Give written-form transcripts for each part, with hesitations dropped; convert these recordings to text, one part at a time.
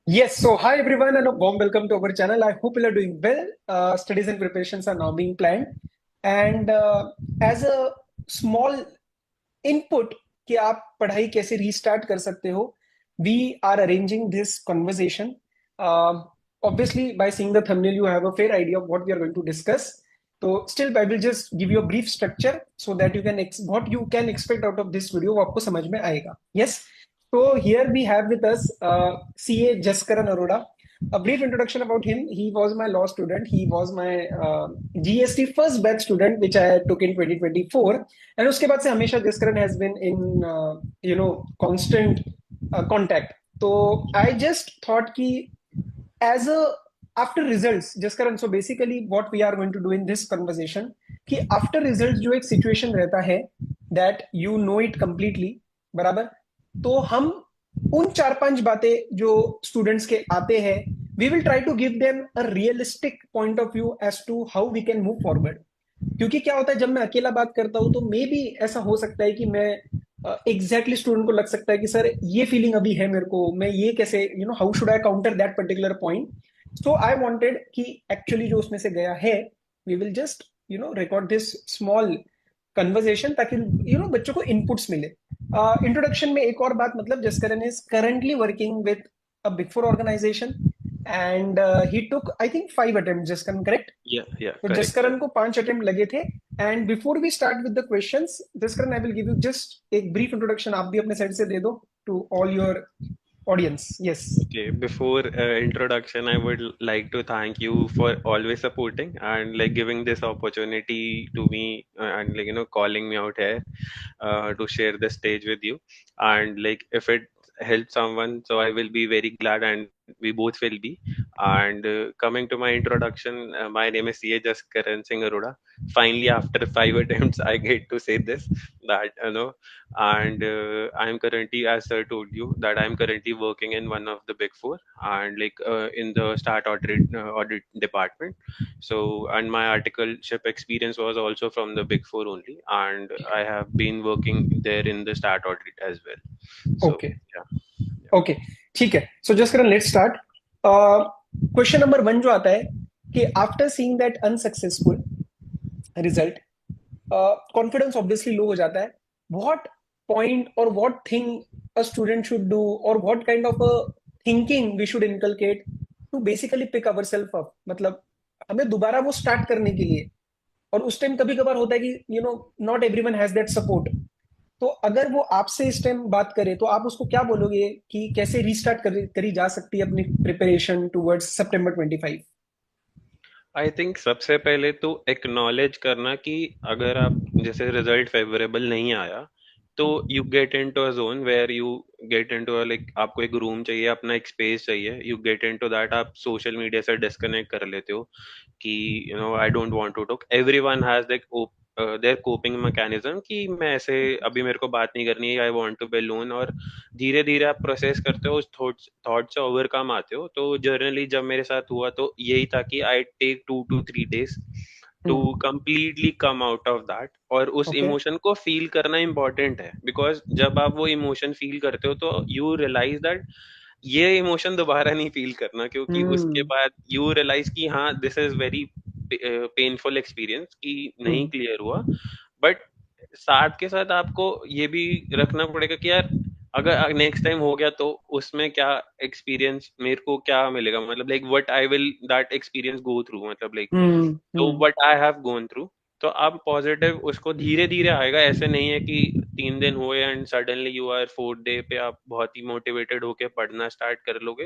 Yes, so hi everyone and a warm welcome to our channel. I hope you are doing well. Studies and preparations are now being planned. And as a small input कि आप पढ़ाई कैसे restart कर सकते हो, we are arranging this conversation. Obviously, by seeing the thumbnail, you have a fair idea of what we are going to discuss. So still, I will just give you a brief structure so that you can what you can expect out of this video वो आपको समझ में आएगा. Yes. So here we have with us CA Jaskaran Arora. A brief introduction about him. He was my law student. He was my GST first batch student, which I took in 2024. And उसके बाद से हमेशा Jaskaran has been in constant contact. So I just thought कि as a after results, Jaskaran, so basically what we are going to do in this conversation कि after results जो एक situation रहता है that you know it completely, बराबर, तो हम उन चार पांच बातें जो स्टूडेंट्स के आते हैं we will try to give them a realistic point of view as to how we can move forward. क्योंकि क्या होता है जब मैं अकेला बात करता हूं तो मे भी ऐसा हो सकता है कि मैं एग्जैक्टली स्टूडेंट को लग सकता है कि सर ये फीलिंग अभी है मेरे को, मैं ये कैसे how should I counter that particular point. So I wanted कि एक्चुअली जो उसमें से गया है we will just record this small conversation ताकि बच्चों को इनपुट्स मिले. इंट्रोडक्शन में एक और बात, मतलब Jaskaran is currently working with a big four organisation and he took I think 5 attempt. Jaskaran correct? Yeah, तो correct, जसकरण correct. को 5 अटेम्प्ट लगे थे. And before we start with the questions, Jaskaran I will give you just एक brief introduction आप भी अपने side से दे दो to all your audience. Yes. Okay, before introduction, I would like to thank you for always supporting and like giving this opportunity to me and like calling me out here to share the stage with you. And like if it helps someone, so I will be very glad, and we both will be. And coming to my introduction, my name is CA Jaskaran Singh Arora. Finally, after 5 attempts, I get to say this that and I'm currently, as sir told you, that I'm currently working in one of the big four and like in the start audit department. So and my articleship experience was also from the big four only, and I have been working there in the start audit as well. So okay. yeah. Okay, ठीक है. So Jaskaran let's start. Question number 1 जो आता है कि after seeing that unsuccessful result confidence obviously low हो जाता है. What point और what thing a student should do और what kind of a thinking we should inculcate to basically pick our self up, मतलब हमें दोबारा वो स्टार्ट करने के लिए. और उस टाइम कभी कभार होता है कि not everyone has that support. तो अगर वो आपसे इस टाइम बात करे तो आप उसको क्या बोलोगे कि कैसे रीस्टार्ट करी जा सकती है अपनी preparation towards September 25? I think सबसे पहले तो एक्नॉलेज करना कि अगर आप जैसे रिजल्ट फेवरेबल नहीं आया तो you get into a zone where you get into a like आपको एक रूम चाहिए, अपना एक स्पेस चाहिए, यू गेट इनटू दैट, आप सोशल मीडिया से डिस्कनेक्ट कर लेते हो कि I don't want to talk, everyone has their coping mechanism कि मैं ऐसे अभी मेरे को बात नहीं करनी है, I want to be alone, और धीरे धीरे आप प्रोसेस करते हो, उस थॉट से ओवरकम आते हो. तो जर्नली जब मेरे साथ हुआ तो यही था कि I take 2 to 3 days to completely come out of that, और उस ओके. इमोशन को फील करना इम्पोर्टेंट है, बिकॉज जब आप वो इमोशन फील करते हो तो यू रियलाइज दैट ये इमोशन दोबारा नहीं फील करना, क्योंकि उसके हम्म. बाद यू रियलाइज कि हाँ this is very painful experience कि नहीं हम्म. क्लियर हुआ. बट साथ के साथ आपको ये भी रखना पड़ेगा कि यार अगर नेक्स्ट टाइम हो गया तो उसमें क्या एक्सपीरियंस मेरे को क्या मिलेगा, मतलब like what I will that experience go through, मतलब लाइक हम्म. तो hmm. What I have gone through. तो आप पॉजिटिव उसको धीरे धीरे आएगा, ऐसे नहीं है कि 3 दिन हुए and suddenly you are 4th day पे आप बहुत ही मोटिवेटेड होके पढ़ना स्टार्ट कर लोगे.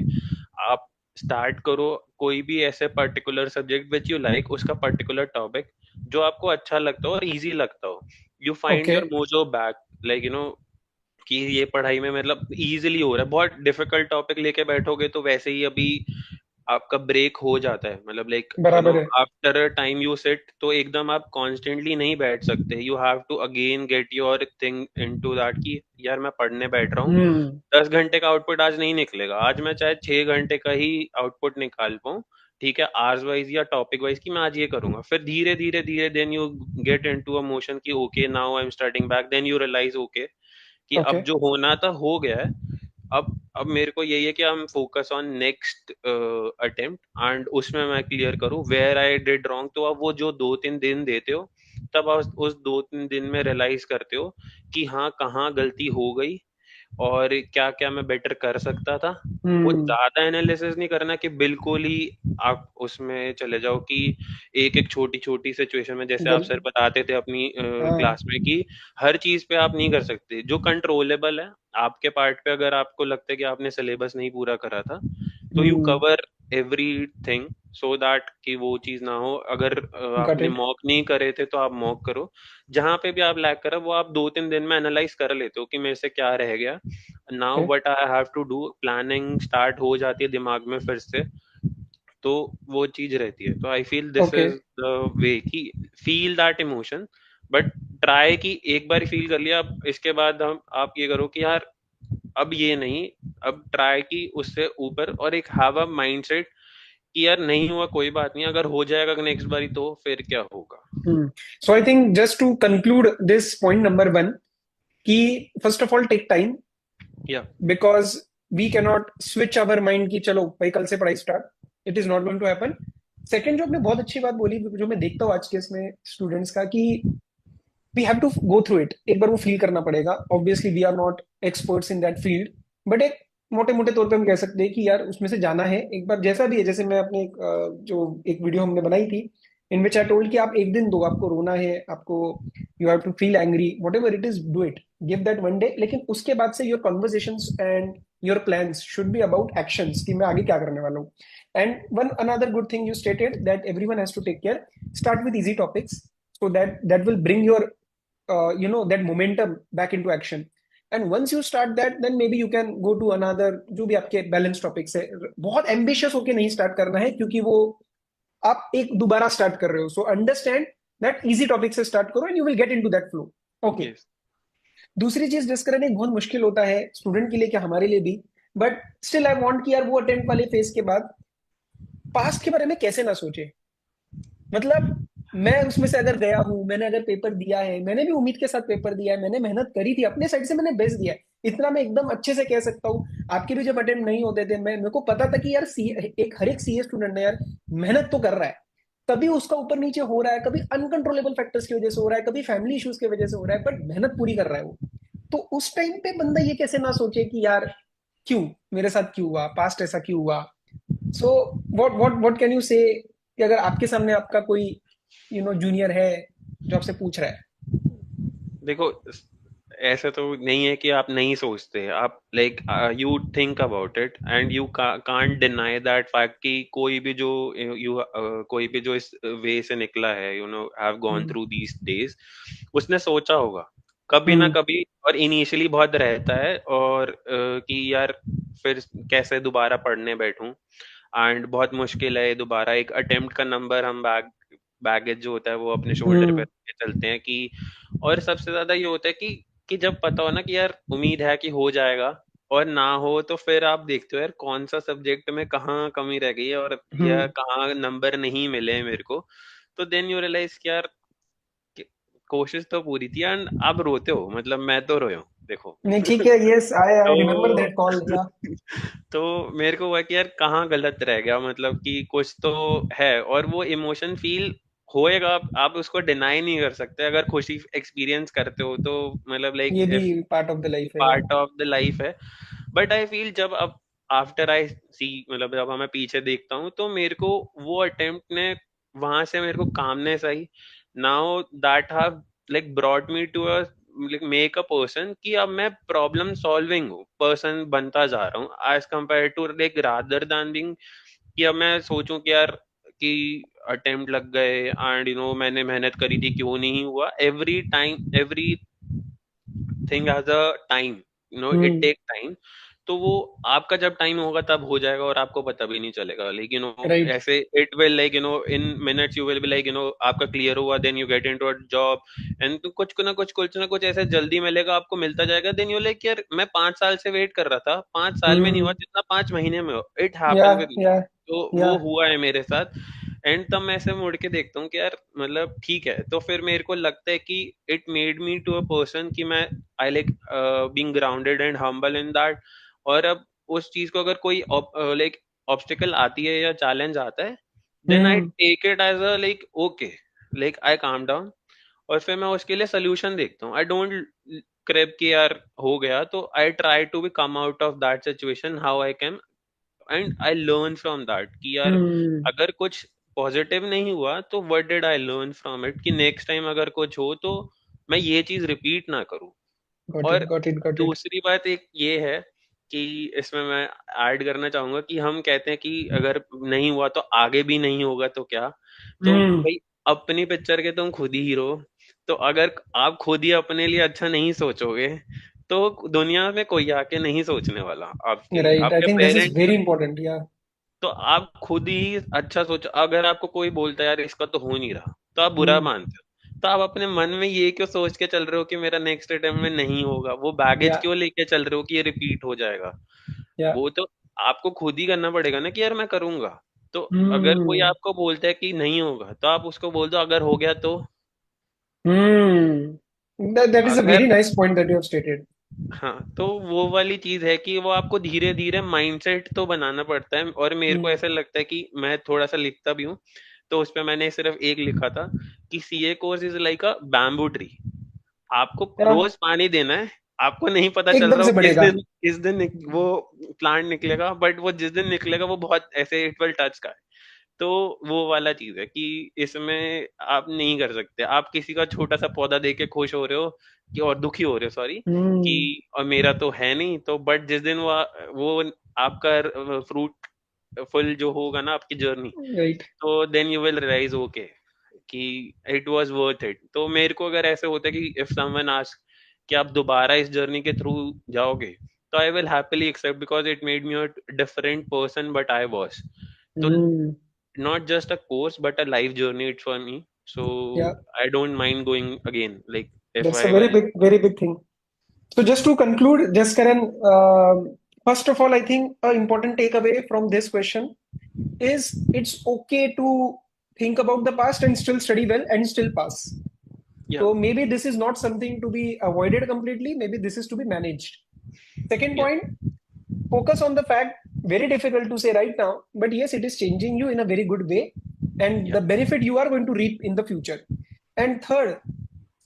आप स्टार्ट करो कोई भी ऐसे particular subject which you like, उसका पर्टिकुलर टॉपिक जो आपको अच्छा लगता हो और इजी लगता हो. You find okay. Your mojo back, like कि ये पढ़ाई में मतलब इजीली हो रहा है. बहुत डिफिकल्ट टॉपिक लेके बैठोगे तो वैसे ही अभी आपका ब्रेक हो जाता है, मतलब लाइक बराबर है. After a time you sit, तो एकदम आप कॉन्स्टेंटली नहीं बैठ सकते, you have to again get your thing into that कि यार मैं पढ़ने बैठ रहा हूँ, हम्म. 10 घंटे का आउटपुट आज नहीं निकलेगा, आज मैं चाहे 6 घंटे का ही आउटपुट निकाल पाऊँ, ठीक है, आवर्स वाइज या टॉपिक वाइज, कि मैं आज ये करूंगा. फिर धीरे धीरे धीरे then you get into a motion कि okay now I am starting back, then you realise okay कि ओके. अब जो होना था हो गया है, अब मेरे को यही है कि हम focus on next attempt and उसमें मैं क्लियर करूँ वेयर आई डिड रॉन्ग। तो अब वो जो 2-3 दिन देते हो, तब आप उस 2-3 दिन में रियलाइज करते हो कि हाँ कहाँ गलती हो गई और क्या क्या मैं बेटर कर सकता था। वो हम्म। ज्यादा एनालिसिस नहीं करना कि बिल्कुल ही आप उसमें चले जाओ कि एक एक छोटी छोटी सिचुएशन में, जैसे आप गल सर बताते थे अपनी हाँ। क्लास में, कि हर चीज पे आप नहीं कर सकते। जो कंट्रोलेबल है आपके पार्ट पे, अगर आपको लगता है कि आपने सिलेबस नहीं पूरा करा था, तो you hmm. Cover everything so that कि वो चीज ना हो। अगर गॉट आपने इट। मॉक नहीं करे थे तो आप मॉक करो। जहां पे भी आप लैग करा वो आप 2-3 दिन में एनालाइज कर लेते हो कि मेरे से क्या रह गया। Now what I have to do, planning start हो जाती है दिमाग में फिर से। तो वो चीज रहती है। तो I feel this okay. Is the way कि feel that emotion, but try कि एक बार फील कर लिया, अब इसके बाद हम आप ये करो कि यार अब ये नहीं, अब ट्राई की उससे ऊपर, और एक हैव अ माइंडसेट कि यार नहीं हुआ कोई बात नहीं, अगर हो जाएगा नेक्स्ट बारी तो फिर क्या होगा। Hmm. So I think just to conclude this point number one, कि first of all take time, या because we cannot switch our mind कि चलो भाई कल से पढ़ाई start, it is not going to happen. Second, जो आपने बहुत अच्छी बात बोली, जो मैं देखता हूँ आज के इसमें स्टूडेंट्स का, कि we have to go through it, एक बार वो फील करना पड़ेगा। Obviously we are not experts in that field, but एक मोटे मोटे तौर पे हम कह सकते हैं कि यार उसमें से जाना है एक बार, जैसा भी है। जैसे मैं अपने जो एक वीडियो हमने बनाई थी, इन विच आई टोल्ड कि आप एक दिन दो, आपको रोना है, आपको you have to feel angry, whatever it is, do it, give that one day. लेकिन उसके बाद से your conversations and your plans should be about actions, कि मैं आगे क्या करने वाला हूँ। And one another good thing you stated, that everyone has to take care, start with easy topics, so that will bring your that momentum back into action. And once you start that, then maybe you can go to another, जो भी आपके balance topics है। बहुत ambitious होके नहीं start करना है, क्योंकि वो आप एक दोबारा स्टार्ट कर रहे हो। So understand that easy topic से स्टार्ट करो and you will get into that flow. Okay. Yes. दूसरी चीज डिस्कस करने बहुत मुश्किल होता है स्टूडेंट के लिए, क्या हमारे लिए भी, बट स्टिल आई वांट कि यार वो अटेम्प्ट वाले फेज के बाद पास्ट के बारे में कैसे ना सोचे। मतलब मैं उसमें से अगर गया हूं, मैंने अगर पेपर दिया है, मैंने भी उम्मीद के साथ पेपर दिया है, मैंने मेहनत करी थी अपने साइड से, मैंने बेस्ट दिया है, इतना मैं एकदम अच्छे से कह सकता हूँ। आपके भी जब अटेम्प्ट नहीं होते थे, मैं मेरे को पता था कि यार सी एक हर एक सीए स्टूडेंट ने यार मेहनत तो कर रहा है, कभी उसका ऊपर नीचे हो रहा है, कभी अनकंट्रोलेबल फैक्टर्स की वजह से हो रहा है, कभी फैमिली इश्यूज की वजह से हो रहा है, बट मेहनत पूरी कर रहा है वो। तो उस टाइम पे बंदा ये कैसे ना सोचे कि यार क्यों, मेरे साथ क्यों हुआ, पास्ट ऐसा क्यों हुआ। सो व्हाट कैन यू से, कि अगर आपके सामने आपका कोई जूनियर है जो आपसे पूछ रहा है। देखो, ऐसा तो नहीं है कि आप नहीं सोचते, आप like you think about it and you can't deny that fact कि कोई भी जो यू कोई भी जो इस वे से निकला है, have gone hmm. Through these days, उसने सोचा होगा कभी ना हम्म। कभी। और इनिशियली बहुत रहता है, और कि यार फिर कैसे दोबारा पढ़ने बैठूं, एंड बहुत मुश्किल है दोबारा एक अटेम्प्ट का नंबर हम बैगेज जो होता है वो अपने शोल्डर पे हम्म। रख के चलते हैं कि। और सबसे ज्यादा ये होता है कि जब पता हो ना कि यार उम्मीद है कि हो जाएगा, और ना हो, तो फिर आप देखते हो यार कौन सा सब्जेक्ट में कहाँ कमी रह गई है, और या हम्म। कहाँ नंबर नहीं मिले हैं मेरे को। तो देन यू रियलाइज कि यार कि कोशिश तो पूरी थी, एंड आप रोते हो, मतलब मैं तो रोया हूँ देखो। नहीं ठीक है, यस आई रिमेम्बर तो दैट कॉल या। तो मेरे को हुआ कि यार कहाँ गलत रह गया, मतलब कि कुछ तो है, और वो इमोशन फील होएगा। आप उसको डिनाई नहीं कर सकते, अगर खुशी एक्सपीरियंस करते हो तो, मतलब लाइक ये भी if part of the life है या। पार्ट ऑफ द लाइफ है। बट आई फील जब अब आफ्टर आई सी, मतलब जब मैं पीछे देखता हूँ, तो मेरे को वो अटेम्प्ट ने वहां से मेरे को कामनेस आई। Now that have like brought me to a like make a person, कि अब मैं प्रॉब्लम सॉल्विंग पर्सन बनता जा रहा हूँ as compare to like rather than being, कि अब मैं सोचूं कि यार कि अटेम्प्ट लग गए एंड मैंने मेहनत करी थी क्यों नहीं हुआ। Every time every thing has a time, it hmm. Take time. तो वो आपका जब टाइम होगा तब हो जाएगा, और आपको पता भी नहीं चलेगा, लेकिन राइट। ऐसे it will like in minutes you will be like आपका क्लियर हुआ, then you get into a job, and तो कुछ ना कुछ ऐसे जल्दी मिलेगा, आपको मिलता जाएगा। देन यू लाइक यार मैं 5 साल से वेट कर रहा था, 5 साल में नहीं हुआ हम्म। जितना 5 महीने में हो, इट या हैपेंड विद मी। या तो या। वो हुआ है मेरे साथ। एंड तब मैं ऐसे मुड़ के देखता हूँ कि यार मतलब ठीक है, तो फिर मेरे को लगता है कि it made me to a person कि मैं I like being grounded and humble in that. और अब उस चीज को अगर कोई लाइक ऑब्स्टिकल आती है या चैलेंज आता है, then I hmm take it as a like okay, like I calm down, और फिर मैं उसके लिए सोल्यूशन देखता हूँ। आई डोंट क्रेप कि यार हो गया, तो I try to be come out of that situation how I can, and I learn from that कि यार हम्म। अगर कुछ पॉजिटिव नहीं हुआ तो what did I learn from it, कि नेक्स्ट टाइम अगर कुछ हो तो मैं ये चीज रिपीट ना करूँ। गॉट इट और गॉट इट गॉट इट। दूसरी बात एक ये है कि इसमें मैं ऐड करना चाहूंगा कि हम कहते हैं कि अगर नहीं हुआ तो आगे भी नहीं होगा तो क्या, तो हम्म। भाई अपनी पिक्चर के तुम खुद ही हीरो। तो अगर आप खुद ही अपने लिए अच्छा नहीं सोचोगे तो दुनिया में कोई आके नहीं सोचने वाला आपके लिए, राइट, आई आपके think this is parents. Very important या। तो आप खुद ही अच्छा सोचो। अगर आपको कोई बोलता है यार इसका तो हो नहीं रहा, तो आप बुरा हम्म। मानते हो, तो आप अपने मन में ये क्यों सोच के चल रहे हो कि मेरा नेक्स्ट अटेम्प्ट में नहीं होगा? वो बैगेज या क्यों लेके चल रहे हो कि ये रिपीट हो जाएगा? या। वो तो आपको खुद ही करना पड़ेगा ना कि यार मैं करूंगा। तो अगर कोई हम्म आपको बोलता है कि नहीं होगा, तो आप उसको बोल दो अगर हो गया तो। that is a अगर very nice point that you have stated. हाँ, तो वो वाली चीज है कि वो आपको धीरे धीरे माइंडसेट तो बनाना पड़ता है। और मेरे को हम्म। ऐसा लगता है कि मैं थोड़ा सा लिखता भी हूँ, तो उस पे मैंने सिर्फ एक लिखा था कि CA course is like a bamboo tree. आपको या रोज पानी देना है। आपको नहीं पता चल एकदम रहा से हो बढ़ेगा। किस दिन वो प्लांट निकलेगा, बट वो जिस दिन निकलेगा वो बहुत ऐसे इट विल टच का। तो वो वाला चीज है कि इसमें आप नहीं कर सकते। आप किसी का छोटा सा पौधा देख के खुश हो रहे हो कि, और दुखी हो रहे हो सॉरी, कि हम्म। और मेरा तो है नहीं, तो बट जिस दिन वो आपका फ्रूट फुल जो होगा ना आपकी जर्नी, राइट। तो then you will realize okay कि इट वाज वर्थ इट। तो मेरे को अगर ऐसे होता है कि इफ समवन आस्क कि आप दोबारा इस जर्नी के थ्रू जाओगे, तो I will happily accept because it made me a different person but I was. तो hmm. not just a course but a life journey it's for me, so या I don't mind going again, like if that's I a very will. Big, very big thing. So just to conclude, just Karan, first of all, I think an important takeaway from this question is it's okay to think about the past and still study well and still pass. Yeah, So maybe this is not something to be avoided completely. Maybe this is to be managed. Second yeah, point, focus on the fact, very difficult to say right now, but yes, it is changing you in a very good way, and yeah, the benefit you are going to reap in the future. And third,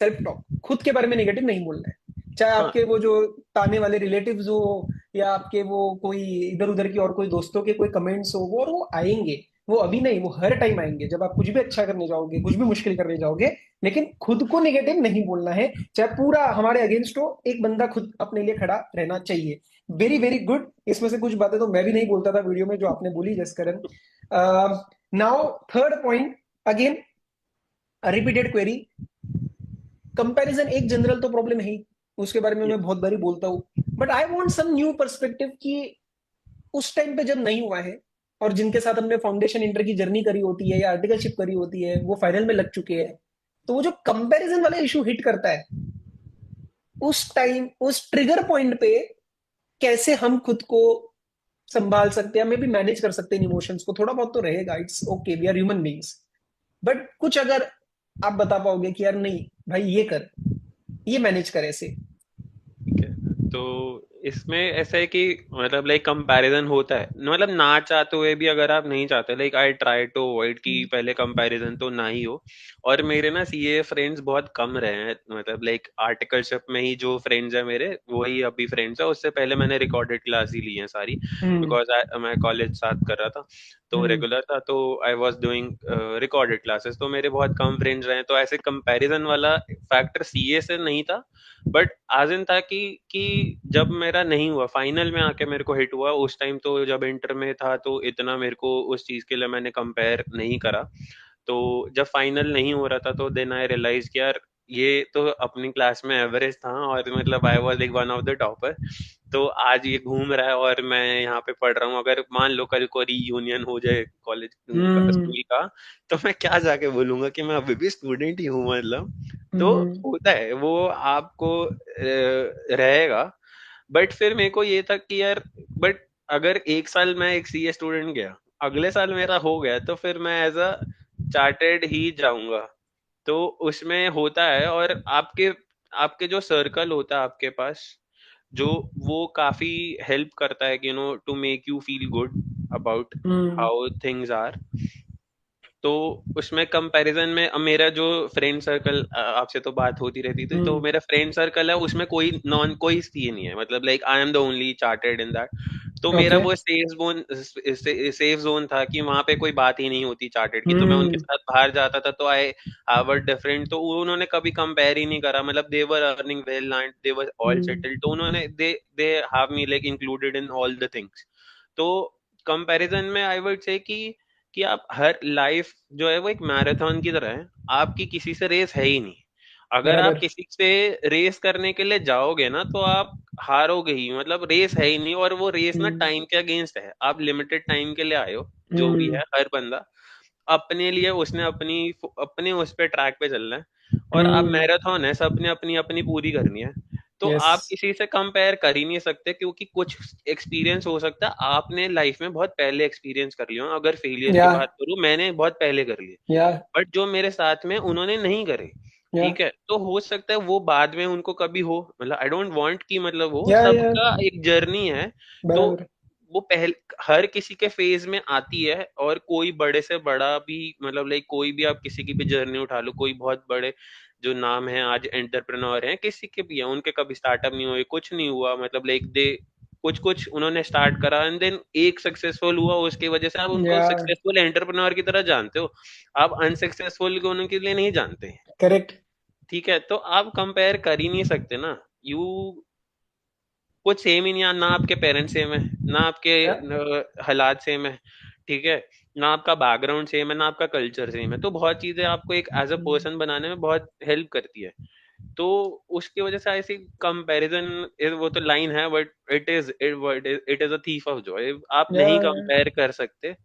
self talk, खुद के बारे में negative नहीं बोलना है. चाहे हाँ, आपके वो जो ताने वाले रिलेटिव्स हो, या आपके वो कोई इधर उधर की और कोई दोस्तों के कोई कमेंट्स हो, वो और वो आएंगे. वो अभी नहीं, वो हर टाइम आएंगे जब आप कुछ भी अच्छा करने जाओगे, कुछ भी मुश्किल करने जाओगे. लेकिन खुद को नेगेटिव नहीं बोलना है. चाहे पूरा हमारे अगेंस्ट हो, एक बंदा खुद अपने लिए खड़ा रहना चाहिए. Very very good. इसमें से कुछ बातें तो मैं भी नहीं बोलता था वीडियो में जो आपने बोली Jaskaran. Now third point, again repeated query. Comparison एक जनरल तो प्रॉब्लम है ही, उसके बारे में yeah, मैं बहुत बारी बोलता हूँ. But I want some new perspective कि उस टाइम पे जब नहीं हुआ है, और जिनके साथ हमने फाउंडेशन इंटर की जर्नी करी होती है या आर्टिकलशिप करी होती है, वो फाइनल में लग चुके हैं, तो वो जो कंपैरिजन वाला इशू हिट करता है, उस टाइम उस ट्रिगर पॉइंट पे कैसे हम खुद को संभाल सकते हैं, मे भी मैनेज कर सकते हैं इमोशंस को. थोड़ा बहुत तो रहेगा, it's okay, we are human beings. But कुछ अगर आप बता पाओगे कि यार नहीं भाई ये कर, ये मैनेज कर ऐसे. ठीक है। तो इसमें ऐसा है कि मतलब लाइक कंपैरिजन होता है, मतलब ना चाहते हुए भी अगर आप नहीं चाहते, like I try to avoid कि पहले कंपैरिजन तो ना ही हो। और मेरे ना सीए फ्रेंड्स बहुत कम रहे हैं, मतलब लाइक आर्टिकलशिप में ही जो फ्रेंड्स है मेरे वही अभी फ्रेंड्स है। उससे पहले मैंने रिकॉर्डेड क्लास ही ली है सारी, हम्म बिकॉज मैं कॉलेज साथ कर रहा था, तो हम्म रेगुलर था, तो I was doing recorded classes. तो मेरे बहुत कम फ्रेंड्स रहे, तो ऐसे कंपैरिजन वाला फैक्टर सीए से नहीं था। बट आज इन था कि जब मेरा नहीं हुआ फाइनल में आके मेरे को हिट हुआ, उस टाइम तो जब इंटर में था तो इतना मेरे को उस चीज के लिए मैंने कंपेयर नहीं करा। तो जब फाइनल नहीं हो रहा था तो देन आई रियलाइज कि यार ये तो अपनी क्लास में एवरेज था, और मतलब आई was like one of the topper. तो आज ये घूम रहा है और मैं यहाँ पे पढ़ रहा हूँ। अगर मान लो कल को रीयूनियन हो जाए कॉलेज का, हम्म स्कूल का, तो मैं क्या जाके बोलूंगा कि मैं अभी भी स्टूडेंट ही हूँ, मतलब। तो हम्म होता है वो आपको रहेगा। बट फिर मेरे को ये था कि यार, बट अगर एक साल मैं एक सीए स्टूडेंट गया, अगले साल मेरा हो गया, तो फिर मैं एज अ चार्टेड ही जाऊंगा। तो उसमें होता है, और आपके आपके जो सर्कल होता है आपके पास, जो वो काफी हेल्प करता है कि to make you feel good about hmm. How things are. तो उसमें कंपैरिजन में अब मेरा जो फ्रेंड सर्कल, आपसे तो बात होती रहती थी, तो हम्म। मेरा फ्रेंड सर्कल है उसमें कोई ये नहीं है, मतलब like I am the only chartered in that. तो मेरा ओके। वो सेफ जोन था कि वहां पे कोई बात ही नहीं होती चार्टेड की, तो मैं उनके हम्म। साथ बाहर जाता था तो आई हैव अ डिफरेंट, तो उन्होंने कभी कंपेयर ही नहीं करा, मतलब they were earning well and they were all hmm. Settled, तो उन्होंने they they have me like included in all the things. तो कंपैरिजन में आई वुड से कि आप हर लाइफ जो है वो एक मैराथन की तरह है, आपकी किसी से रेस है ही नहीं। अगर आप बराबर। किसी से रेस करने के लिए जाओगे ना तो आप हारोगे ही, मतलब रेस है ही नहीं, और वो रेस ना हम्म। टाइम के अगेंस्ट है, आप लिमिटेड टाइम के लिए आए हो। जो भी हम्म। है हर बंदा अपने लिए, उसने अपनी अपने उस पे ट्रैक पे चलना है, और आप हम्म। मैराथन है, सबने अपनी अपनी पूरी करनी है। तो यस। आप किसी से कंपेयर कर ही नहीं सकते, क्योंकि कुछ एक्सपीरियंस हो सकता है आपने लाइफ में बहुत पहले एक्सपीरियंस कर लिया हो। अगर फेलियर की या बात करूं, मैंने बहुत पहले कर लिए, या बट जो मेरे साथ में उन्होंने नहीं करे। या ठीक है, तो हो सकता है वो बाद में उनको कभी हो, मतलब आई डोंट वांट कि, मतलब वो या सबका एक जर्नी है। तो बराबर। वो पहले हर किसी के फेज में आती है, और कोई बड़े से बड़ा भी, मतलब लाइक कोई भी, आप किसी की भी जर्नी उठा लो, कोई बहुत बड़े जो नाम है आज एंटरप्रेन्योर हैं, किसी के भी हैं, उनके कभी स्टार्टअप नहीं हुए, कुछ नहीं हुआ, मतलब लाइक दे कुछ कुछ उन्होंने स्टार्ट करा एंड देन एक सक्सेसफुल हुआ, उसकी वजह से आप उनको या सक्सेसफुल एंटरप्रेन्योर की तरह जानते हो। आप अनसक्सेसफुल को उनके लिए नहीं जानते। करेक्ट। ठीक है, तो आप कंपेयर कर ही नहीं सकते ना। यू कुछ सेम ही नहीं है, ना आपके पेरेंट्स सेम है, ना आपके या हालात सेम है। ठीक है, ना आपका बैकग्राउंड सेम है, ना आपका कल्चर सेम है, तो बहुत चीजें आपको एक एज अ हम्म। पर्सन बनाने में बहुत हेल्प करती है। तो उसकी वजह से ऐसी कंपैरिजन, वो तो लाइन है, but it is a thief of Joy, आप नहीं या कंपेयर कर सकते।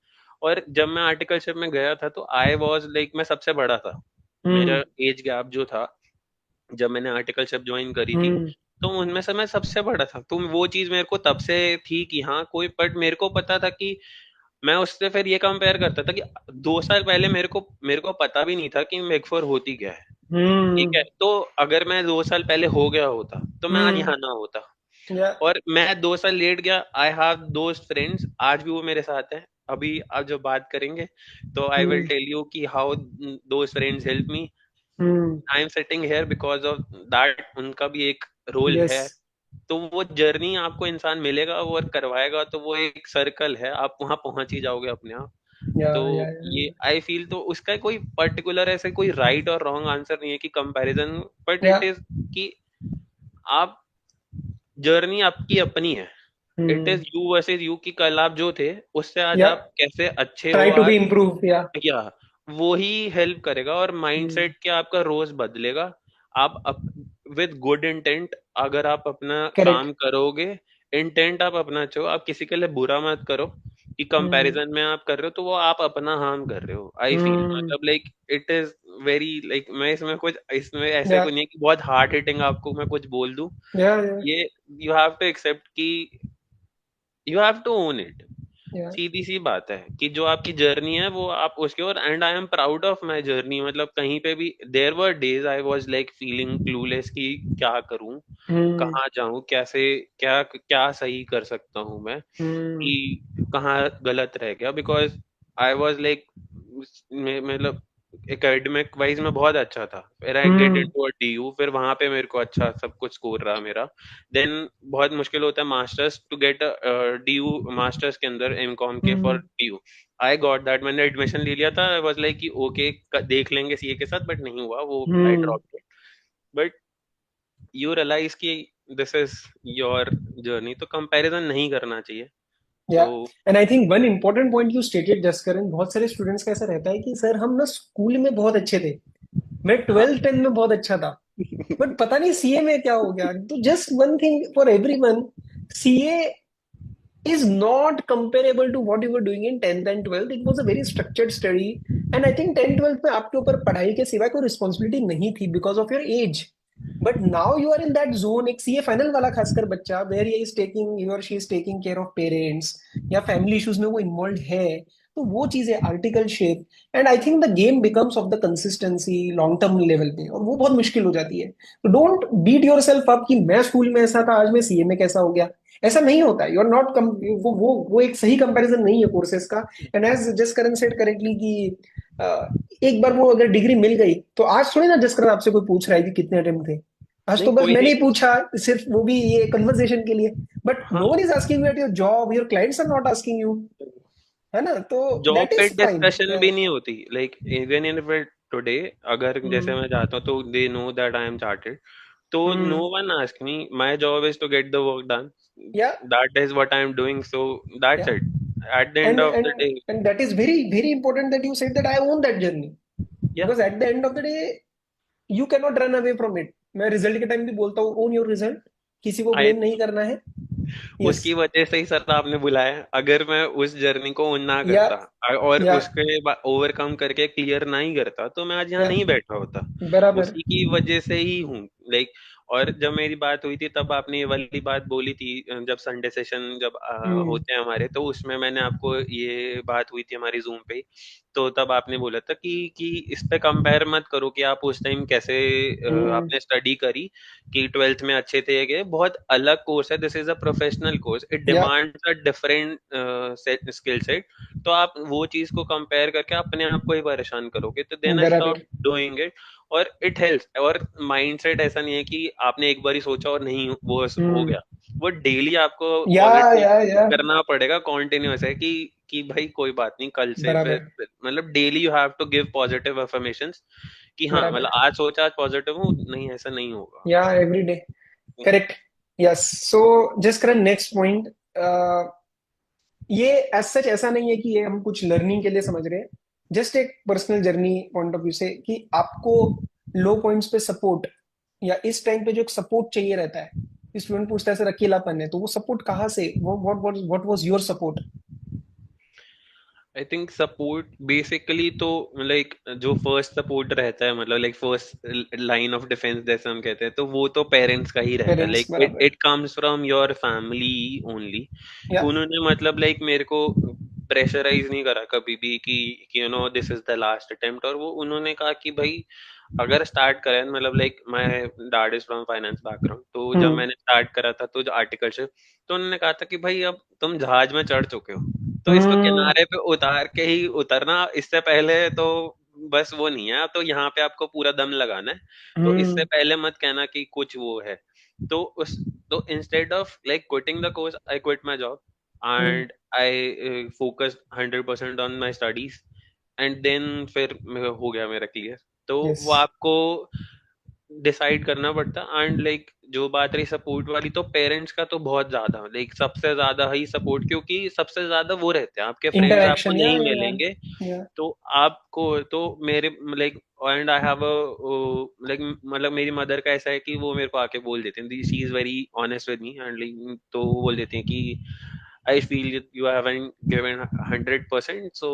और जब मैं आर्टिकलशिप में गया था तो आई वाज लाइक, मैं सबसे बड़ा था। मेरा हम्म। एज गैप जो था, जब मैंने आर्टिकलशिप ज्वाइन करी थी, हम्म। तो उनमें से मैं सबसे बड़ा था, तो वो चीज मेरे को तब से थी कि हाँ कोई, बट मेरे को पता था कि मैं उससे फिर ये कंपेयर करता था कि 2 साल पहले मेरे को पता भी नहीं था कि बिग फोर होती क्या है। ठीक है, हम्म। तो अगर मैं 2 साल पहले हो गया होता तो मैं आज हम्म। यहाँ ना होता। या और मैं 2 साल लेट गया, आई हैव दोस्त फ्रेंड्स, आज भी वो मेरे साथ हैं। अभी आप जब बात करेंगे तो I will hmm. Tell you कि how those friends help me. Hmm. I am sitting here because of that, उनका भी एक रोल यस। है। तो वो जर्नी आपको इंसान मिलेगा, वो वर्क करवाएगा, तो वो एक सर्कल है, आप वहां पहुंच ही जाओगे अपने आप। तो ये या आई फील, तो उसका कोई पर्टिकुलर ऐसे कोई राइट और रॉन्ग आंसर नहीं है कि कंपैरिजन, बट या इट इज कि आप, जर्नी आपकी अपनी है। It hmm. Is you versus you, कि कल आप जो थे उससे आज या आप कैसे अच्छे हो ट्राई टू बी आज। इम्प्रूव। या या वो ही हेल्प करेगा, और हम्म। माइंडसेट क्या आपका रोज बदलेगा। आप विद गुड इंटेंट अगर आप अपना करेक्ट। काम करोगे, इंटेंट आप अपना अच्छो, आप किसी के लिए बुरा मत करो, कि हम्म। कंपैरिजन में आप कर रहे हो तो वो आप अपना हार्म कर रहे हो, आई फील, हम्म। मतलब like it is very like, मैं इसमें कुछ, इसमें ऐसे या कुछ नहीं है कि बहुत हार्ड हिटिंग आपको मैं कुछ बोल दूं। या ये यू हैव टू एक्सेप्ट कि you have to own it. या सीधी सी बात है कि जो आपकी जर्नी है वो आप उसके, और and I am proud of my journey, मतलब कहीं पे भी there were days I was like feeling clueless कि क्या करूं, हम्म। कहाँ जाऊं, कैसे, क्या क्या सही कर सकता हूं मैं, हम्म। कि कहाँ गलत रह गया, बिकॉज आई वाज लाइक, मतलब एकेडमिक वाइज में बहुत अच्छा था, फिर I get hmm. Into a DU, फिर वहां पे मेरे को अच्छा सब कुछ स्कोर रहा मेरा। देन बहुत मुश्किल होता है masters to get DU, masters के अंदर एमकॉम के for hmm. DU. I got that, मैंने एडमिशन ले लिया था, आई वाज लाइक कि ओके देख लेंगे सीए के साथ, बट नहीं हुआ वो, I hmm. Drop it. But you realise कि दिस इज योर जर्नी, तो कंपैरिजन नहीं करना चाहिए। या तो and I think one important point you stated Jaskaran, बहुत सारे स्टूडेंट्स का ऐसा रहता है कि सर हम ना स्कूल में बहुत अच्छे थे, मैं हाँ। 12th 10th में बहुत अच्छा था, बट पता नहीं सीए में क्या हो गया। तो just one thing for everyone, CA is not comparable to what you were doing in 10th and 12th. It was a very structured study, and I think 10th 12th में आपके ऊपर पढ़ाई के सिवाय कोई रिस्पॉन्सिबिलिटी नहीं थी because of your age. But now you are in that zone, एक सीए फाइनल वाला खासकर बच्चा, where he is taking, he और she is taking care of parents या फैमिली इश्यूज में वो इन्वॉल्व है, तो वो चीजें articleship, and I think the game becomes of the consistency long term level पे, और वो बहुत मुश्किल हो जाती है। तो don't beat your self up कि मैं स्कूल में ऐसा था, आज मैं सीए में कैसा हो गया। ऐसा नहीं होता है, यू आर नॉट, वो एक सही कंपैरिजन नहीं है कोर्सेज का। And as Jaskaran said correctly कि एक बार वो अगर डिग्री मिल गई, तो आज थोड़ी ना जसकरण आपसे कोई पूछ रहा है कि कितने अटेम्प्ट थे। आज नहीं, तो बस कोई मैंने नहीं ही पूछ पूछा, सिर्फ वो भी ये कन्वर्सेशन के लिए। बट नो हाँ, one is asking you at your job, your clients are not asking you, है ना? तो जॉब दैट पे इज फाइन। डिस्कशन भी नहीं होती, लाइक इवन इन टुडे, अगर जैसे हम्म मैं जाता हूँ तो they know that I am chartered, तो no hmm one ask me, my job is to get the work done, या that is what I am doing, so या that's it, at the end end of the end day. And that is very very important that you said that I own that journey, या because at the end of the day you can not run away from it. मैं result के time भी बोलता हूँ, own your result, किसी को I blame नहीं करना है। यस। उसकी वजह से ही सर आपने बुलाया, अगर मैं उस जर्नी को ओन ना या करता और या उसके ओवरकम करके क्लियर ना ही करता तो मैं आज यहाँ या नहीं बैठा होता। बराबर। उसी की वजह से ही हूँ, लाइक। और जब मेरी बात हुई थी तब आपने ये वाली बात बोली थी, जब संडे सेशन जब हम्म होते हैं हमारे, तो उसमें मैंने आपको ये बात हुई थी हमारी जूम पे ही, तो तब आपने बोला था कि इस पे कंपेयर मत करो कि आप उस टाइम कैसे हम्म आपने स्टडी करी, कि ट्वेल्थ में अच्छे थे, ये बहुत अलग कोर्स है, this is a professional course, it या demands a different skill set. तो आप वो चीज को कंपेयर करके अपने आप को ही परेशान करोगे, तो देन आई बराबर। Stop doing it. और इट हेल्प्स, और माइंडसेट ऐसा नहीं है कि आपने एक बार ही सोचा और नहीं वो हो हम्म गया, वो डेली आपको या पॉजिटिव या करना पड़ेगा, कॉन्टिन्यूस है कि भाई कोई बात नहीं, कल से बराबर फिर मतलब daily you have to give positive affirmations, कि हाँ मतलब बराबर। आज सोचा आज पॉजिटिव हूँ, नहीं ऐसा नहीं होगा। या every day. Correct. Yes. So just correct, next point. ये एज सच ऐसा नहीं है कि ये हम कुछ लर्निंग के लिए समझ रहे हैं, जस्ट एक personal journey point of view से, कि आपको लो पॉइंट्स पे सपोर्ट, या इस टाइम पे जो एक सपोर्ट चाहिए रहता है। स्टूडेंट पूछता है सर अकेलापन है, तो वो सपोर्ट कहाँ से, वो what was your support? I think support basically तो लाइक जो फर्स्ट सपोर्ट रहता है, मतलब like first line of defence जैसे हम कहते हैं, तो वो तो पेरेंट्स का ही रहता है, पेरेंट्स, लाइक इट बराबर। It comes from your family only. या उन्होंने मतलब लाइक मेरे को प्रेशराइज नहीं करा कभी भी कि this is the last attempt, और वो उन्होंने कहा कि भाई अगर स्टार्ट करें, मतलब like my dad is from finance background, तो जब हम्म मैंने स्टार्ट करा था तो जो आर्टिकलशिप, तो उन्होंने कहा था कि भाई अब तुम जहाज में चढ़ चुके हो, तो इसको हम्म किनारे पे उतार के ही उतरना, इससे पहले तो बस वो नहीं है, तो यहाँ पे आपको पूरा दम लगाना है, तो इससे हम्म पहले मत कहना कि कुछ वो है। तो उस तो instead of like quitting the course, I quit my job hmm and I focused 100% on my studies, and then फिर हो गया मेरा क्लियर। तो यस। वो आपको डिसाइड करना पड़ता। एंड लाइक जो बात रही सपोर्ट वाली, तो पेरेंट्स का तो बहुत ज्यादा, लाइक सबसे ज्यादा ही सपोर्ट, क्योंकि सबसे ज्यादा वो रहते हैं, आपके फ्रेंड्स आपको इंटरेक्शन, या नहीं या मिलेंगे। या तो आपको तो मेरे like, and I have like, मतलब मेरी मदर का ऐसा है कि वो मेरे को आके बोल देते हैं, she is very honest with me, and like तो वो बोल देते हैं कि I feel you haven't given 100%, so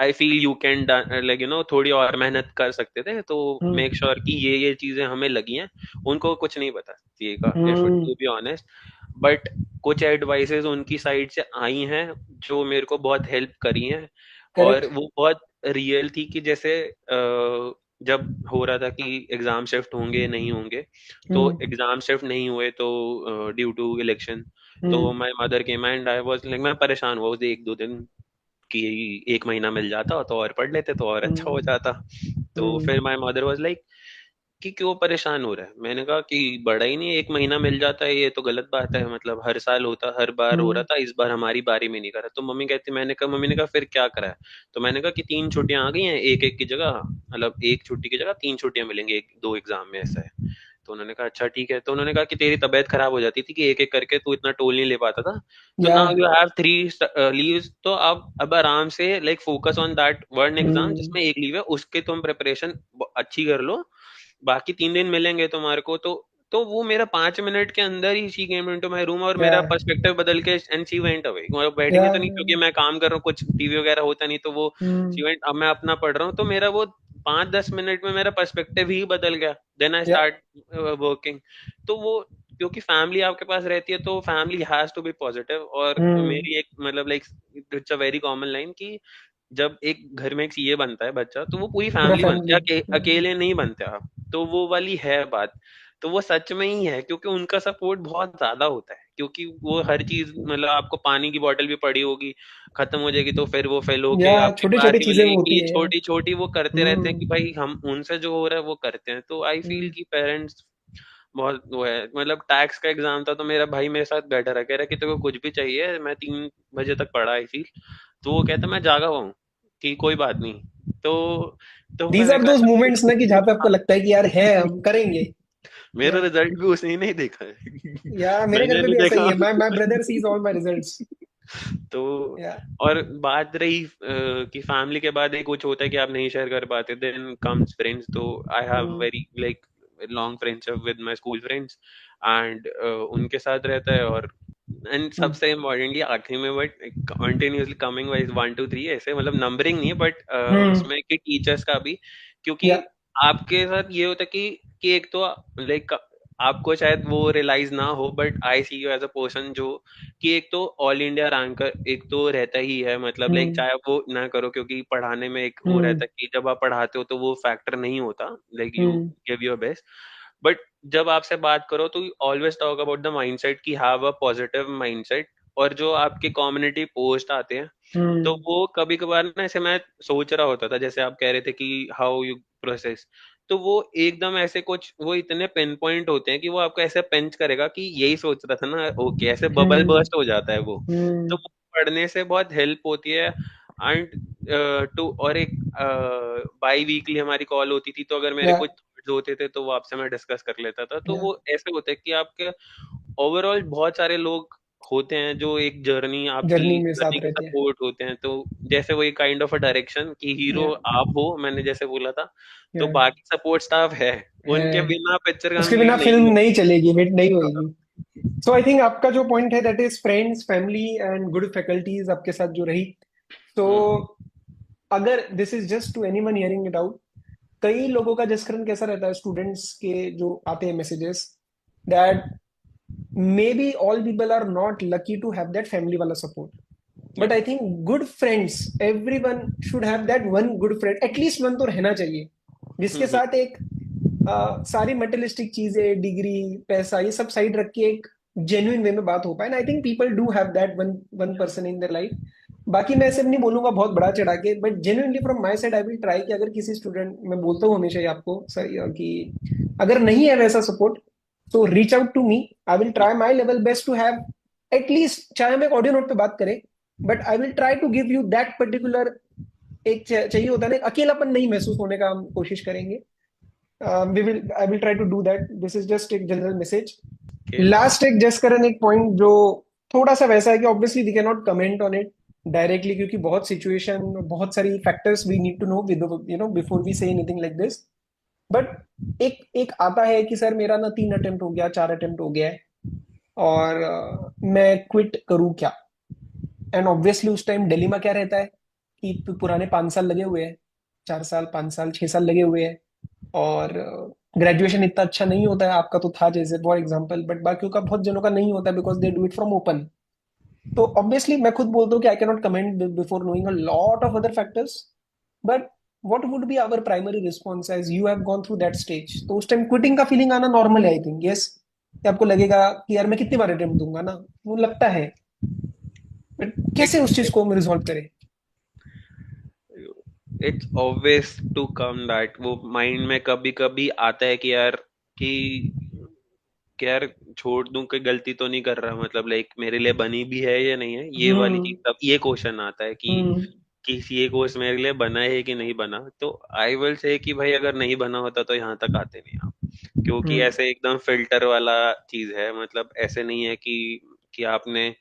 I feel you can, like थोड़ी और मेहनत कर सकते थे, तो हम्म मेक श्योर कि ये चीजें हमें लगी हैं। उनको कुछ नहीं पता चलिएगा, if hmm to be honest, but कुछ एडवाइसेस उनकी साइड से आई हैं जो मेरे को बहुत हेल्प करी हैं, और करेक्ट। वो बहुत रियल थी, कि जैसे जब हो रहा था कि एग्जाम शिफ्ट होंगे नहीं होंगे, तो हम्म एग्जाम शिफ्ट नहीं हुए, तो ड्यू टू इलेक्शन, तो hmm my mother came and I was like, मैं परेशान हुआ उस एक दो दिन, कि एक महीना मिल जाता तो और पढ़ लेते तो और अच्छा हो हम्म जाता। तो हम्म फिर माय मदर वाज लाइक कि क्यों परेशान हो रहा है, मैंने कहा कि बड़ा ही नहीं, एक महीना मिल जाता है, ये तो गलत बात है, मतलब हर साल होता, हर बार हो रहा हम्म था, इस बार हमारी बारी में नहीं करा। तो मम्मी कहती, मैंने कहा, मम्मी ने कहा फिर क्या करा है, तो मैंने कहा कि 3 छुट्टियां आ गई हैं, एक एक की जगह, मतलब एक छुट्टी की जगह 3 छुट्टियां मिलेंगी, एक दो एग्जाम में, ऐसा है। तो उन्होंने कहा अच्छा ठीक है, तो उन्होंने कहा कि तेरी तबीयत खराब हो जाती थी कि एक एक करके तू इतना टोल नहीं ले पाता था, तो या नाउ यू हैव 3 लीव्स, तो अब आराम से like focus on that one exam hmm जिसमें एक लीव है, उसके तुम प्रिपरेशन अच्छी कर लो, बाकी 3 दिन मिलेंगे तुम्हारे को। तो वो मेरा 5 मिनट के अंदर ही she came into my room, और या मेरा पर्सपेक्टिव बदल के एंड शी वेंट अवे, मतलब या बैठेंगे तो नहीं, क्योंकि मैं काम कर रहा हूँ, कुछ टीवी वगैरह होता नहीं, तो वो हम्म शी वेंट, अब मैं अपना पढ़ रहा हूँ, तो मेरा वो 5-10 मिनट में मेरा पर्सपेक्टिव ही बदल गया। देन आई या स्टार्ट वर्किंग। तो वो, क्योंकि फैमिली आपके पास रहती है तो family has to be positive. और हम्म मेरी एक मतलब like it's a very common line कि जब एक घर में एक सीए बनता है बच्चा, तो वो पूरी पूरा फैमिली बनती फैमिली। है, अकेले नहीं बनते आप। तो वो वाली है बात। तो वो सच में ही है, क्योंकि उनका सपोर्ट बहुत ज्यादा होता है, क्योंकि वो हर चीज मतलब आपको पानी की बोतल भी पड़ी होगी, खत्म हो जाएगी तो फिर वो फेल या होके आपके छोटी पास छोटी ही चीजें वो मिलेगी, कि होती ये है यार। छोटी छोटी वो करते रहते हैं कि हम्म भाई हम उनसे जो हो रहा है वो करते हैं। तो आई फील हम्म कि पेरेंट्स बहुत वो है। मतलब टैक्स का एग्जाम था तो मेरा भाई मेरे साथ बैठा रहा, कह रहा कि तेरे को कुछ भी चाहिए, मैं 3 बजे तक पढ़ा आई थी। तो वो कहता मैं जागा हुआ हूँ कि कोई बात नहीं। तो दीज मैंने आर दोज कहा मोमेंट्स ना कि जहाँ पे आपको लगता है कि यार है हम करेंगे। मेरा या रिजल्ट भी उसने ही नहीं देखा है। मेरे घर मैंने पे नहीं भी ऐसा ही देखा। है, my brother sees all my results. तो या और बात रही कि फैमिली के बाद एक कुछ होता है कि आप नहीं शेयर कर पाते, देन कम्स फ्रेंड्स। तो I have hmm very like long friendship with my school friends, and उनके साथ रहता है। और एंड हम्म सबसे इम्पोर्टेंटली आखिरी में, बट कंटिन्यूअसली कमिंग वाइज 1 2 3 ऐसे, मतलब नंबरिंग नहीं है बट हम्म, उसमें कि टीचर्स का भी। क्योंकि या आपके साथ ये होता है कि एक तो लाइक आपको शायद वो रियलाइज ना हो, but I see you as a person जो कि एक तो ऑल इंडिया रैंकर एक तो रहता ही है, मतलब लाइक हम्म चाहे वो ना करो, क्योंकि पढ़ाने में एक वो हम्म रहता है कि जब आप पढ़ाते हो तो वो फैक्टर नहीं होता, like you hmm give your best. But जब आपसे बात करो तो always talk about the mindset, की हैव अ पॉजिटिव माइंडसेट। और जो आपके कम्युनिटी पोस्ट आते हैं, तो हम्म वो कभी कभार ना, ऐसे मैं सोच रहा होता था जैसे आप कह रहे थे कि हाउ यू प्रोसेस, तो वो एकदम ऐसे कुछ वो इतने पिन पॉइंट होते हैं कि वो आपको ऐसे पिंच करेगा कि यही सोच रहा था ना, ओके, ऐसे बबल हम्म बर्स्ट हो जाता है वो। तो हम्म वो पढ़ने से बहुत हेल्प होती है। एंड टू और एक बाई वीकली हमारी कॉल होती थी, तो अगर मेरे या कुछ thoughts होते थे तो वो आपसे मैं डिस्कस कर लेता था। तो या वो ऐसे होता है कि आपके ओवरऑल बहुत सारे लोग होते हैं जो एक जर्नी आपकी जर्नी में जर्नी साथ के रहते हैं। सपोर्ट होते हैं। तो जैसे वो एक काइंड ऑफ अ डायरेक्शन कि हीरो या आप हो, मैंने जैसे बोला था, तो या बाकी सपोर्ट स्टाफ है, उनके है, बिना पिक्चर उसके कंप्लीट बिना नहीं फिल्म नहीं होती। चलेगी, हिट नहीं होगी। सो आई थिंक आपका जो पॉइंट है that is friends, family and good faculties आपके साथ जो रही। तो हम्म, अगर this is just to anyone hearing it out, कई लोगों का जसकरण कैसा रहता है स्टूडेंट्स के जो आते हैं messages, that may be all people are not lucky to have that family वाला support, yeah, but I think good friends, everyone should have that one good friend, at least one तो रहना चाहिए जिसके हम्म, साथ एक सारी मटेरियलिस्टिक चीजें, डिग्री, पैसा, ये सब साइड रख के एक जेन्युइन वे में बात हो पाए। I think people do have that one one person in their life. बाकी मैं ऐसे भी नहीं बोलूंगा बहुत बड़ा चढ़ा के, but genuinely from my side I will try कि अगर किसी स्टूडेंट, मैं बोलता हूँ हमेशा ही आपको सर कि अगर नहीं है वैसा सपोर्ट, तो reach out to me. I will try my level best to have at least, चाहे हम एक ऑडियो नोट पे बात करें, but I will try to give you that particular. एक चाहिए होता है ना, अकेलापन नहीं महसूस होने का हम कोशिश करेंगे। We will I will try to do that, this is just एक जनरल मैसेज। okay, लास्ट एक जस्ट करन एक पॉइंट जो थोड़ा सा वैसा है कि obviously we can not comment on it directly, क्योंकि बहुत सिचुएशन, बहुत सारी factors we need to know with you know before we say anything like this. But एक एक आता है कि सर मेरा ना 3 अटेम्प्ट हो गया, 4 अटेम्प्ट हो गया है, और मैं क्विट करूं क्या। एंड ऑब्वियसली उस टाइम डिलेमा क्या रहता है कि पुराने 5 साल लगे हुए हैं, 4 साल, 5 साल, 6 साल लगे हुए हैं, और ग्रेजुएशन इतना अच्छा नहीं होता है। आपका तो था जैसे फॉर एग्जांपल, बट बाकियों का, बहुत जनों का नहीं होता because they do it from open. तो ऑब्वियसली मैं खुद बोलता हूँ कि I can not comment before knowing a lot of other factors, but what would be our primary response as you have gone through that stage. तो उस time quitting का feeling आना नॉर्मल है आई थिंक, यस। आपको लगेगा कि यार मैं कितनी बार अटेम्प्ट दूंगा ना, वो लगता है, बट कैसे उस चीज को हम रिजॉल्व करें। It's always to come that वो माइंड में कभी कभी आता है कि यार छोड़ दूं, कोई गलती तो नहीं कर रहा, मतलब लाइक मेरे लिए बनी भी है या नहीं है, ये वाली चीज, हम्म तब ये क्वेश्चन आता है हम्म कि ये कोर्स मेरे लिए बना है कि नहीं बना। तो आई विल से कि भाई अगर नहीं बना होता तो यहाँ तक आते नहीं आप, क्योंकि हम्म ऐसे एकदम फिल्टर वाला चीज है। मतलब ऐसे नहीं है कि आपने,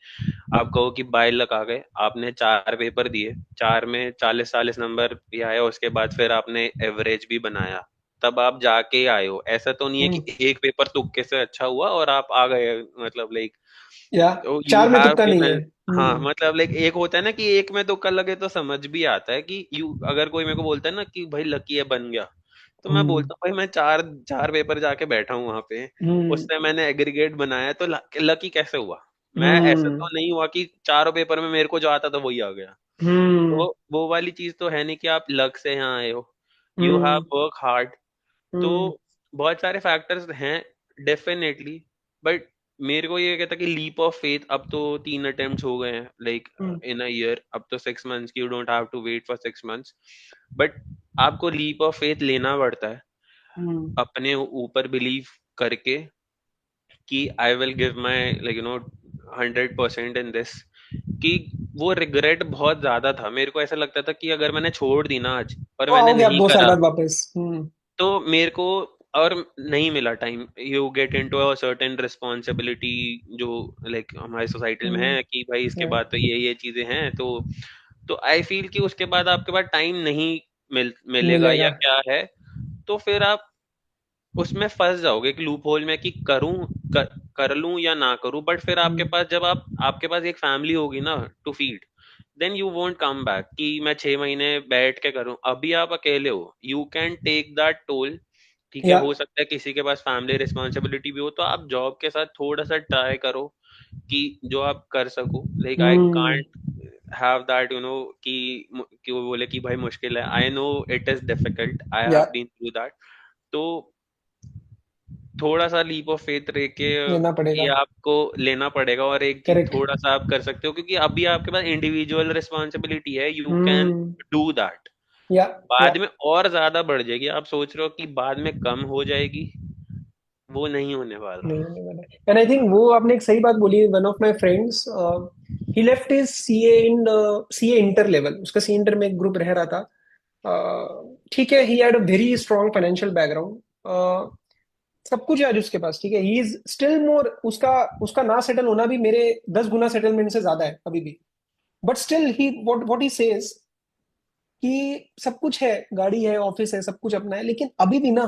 आप कहो कि 22 लाख आ गए, आपने 4 पेपर दिए, 4 में 40-40 नंबर भी आया, उसके बाद फिर आपने एवरेज भी बनाया, तब आप जाके आए हो, ऐसा तो नहीं है हम्म, कि एक पेपर तुक्के से अच्छा हुआ और आप आ गए, मतलब लाइक या तो यू चार में हैव तुक्का नहीं है। बीन। हाँ मतलब लाइक एक होता है ना कि एक में तुक्का लगे तो समझ भी आता है कि यू, अगर कोई मेरे को बोलता है ना कि भाई लकी है बन गया, तो मैं हम्म, बोलता हूँ भाई मैं चार चार पेपर जाके बैठा हूँ वहां पे, हम्म, उससे मैंने एग्रीगेट बनाया, तो लकी कैसे हुआ? मैं ऐसा हम्म, तो नहीं हुआ कि चारों पेपर में मेरे को जो आता था वही आ गया। हम्म, तो वो वाली चीज तो है नहीं कि आप लक से यहाँ आए हो, you have hmm, work hard. तो हम्म, बहुत सारे फैक्टर्स हैं डेफिनेटली, बट मेरे को ये कहता कि लीप ऑफ फेथ, अब तो 3 अटेम्प्ट्स हो गए हैं like hmm, in a year, अब तो 6 मंथ्स की, you don't have to wait for 6 months, but आपको लीप ऑफ फेथ लेना पड़ता है, हम्म, अपने ऊपर बिलीव करके कि I will give my like 100% in this, कि वो रिग्रेट बहुत ज्यादा था, मेरे को ऐसा लगता था कि अगर मैंने छोड़ दी ना आज और तो मैंने आओगे आप नहीं 2 साल करा, बाद वापस। हम्म, तो मेरे को और नहीं मिला time, you get into a certain responsibility जो लाइक हमारी सोसाइटी में हम्म, है कि भाई इसके या, बाद तो ये चीजें हैं, तो आई फील कि उसके बाद आपके पास टाइम नहीं मिलेगा या मिलेगा। क्या है, तो फिर आप उसमें फंस जाओगे कि लूप होल में कि कर लूं या ना करूं, बट फिर आपके हम्म, पास जब आपके पास एक फैमिली होगी ना to feed, then you won't come back कि मैं 6 महीने बैठ के करूं, अभी आप अकेले हो, you can take that toll. ठीक है, या, हो सकता है किसी के पास फैमिली रिस्पॉन्सिबिलिटी भी हो, तो आप जॉब के साथ थोड़ा सा ट्राई करो कि जो आप कर सको, like I hmm, can't have that कि वो बोले कि भाई मुश्किल है, I know it is difficult, I या, हैव बीन थ्रू दैट। तो थोड़ा सा लीप ऑफ फेथ रह के लेना ये पड़ेगा। आपको लेना पड़ेगा, और एक चीज करेक्ट। थोड़ा सा आप कर सकते हो क्योंकि अभी आपके पास इंडिविजुअल रिस्पॉन्सिबिलिटी है, you can hmm, do that. या, या, बाद में और ज्यादा बढ़ जाएगी, आप सोच रहे हो कि बाद में कम हो जाएगी, वो नहीं होने वाला। नहीं होने वाला। एंड आई थिंक वो आपने एक सही बात बोली। One of my friends, he left his CA inter level, उसका सीए इंटर में एक ग्रुप रह रहा था। ठीक है, he had a very strong financial background, सब कुछ है आज उसके पास। ठीक है, ही इज स्टिल मोर, उसका उसका ना सेटल होना भी मेरे 10 गुना सेटलमेंट से ज्यादा है अभी भी। But still he what what he says कि सब कुछ है, गाड़ी है, ऑफिस है, सब कुछ अपना है, लेकिन अभी भी ना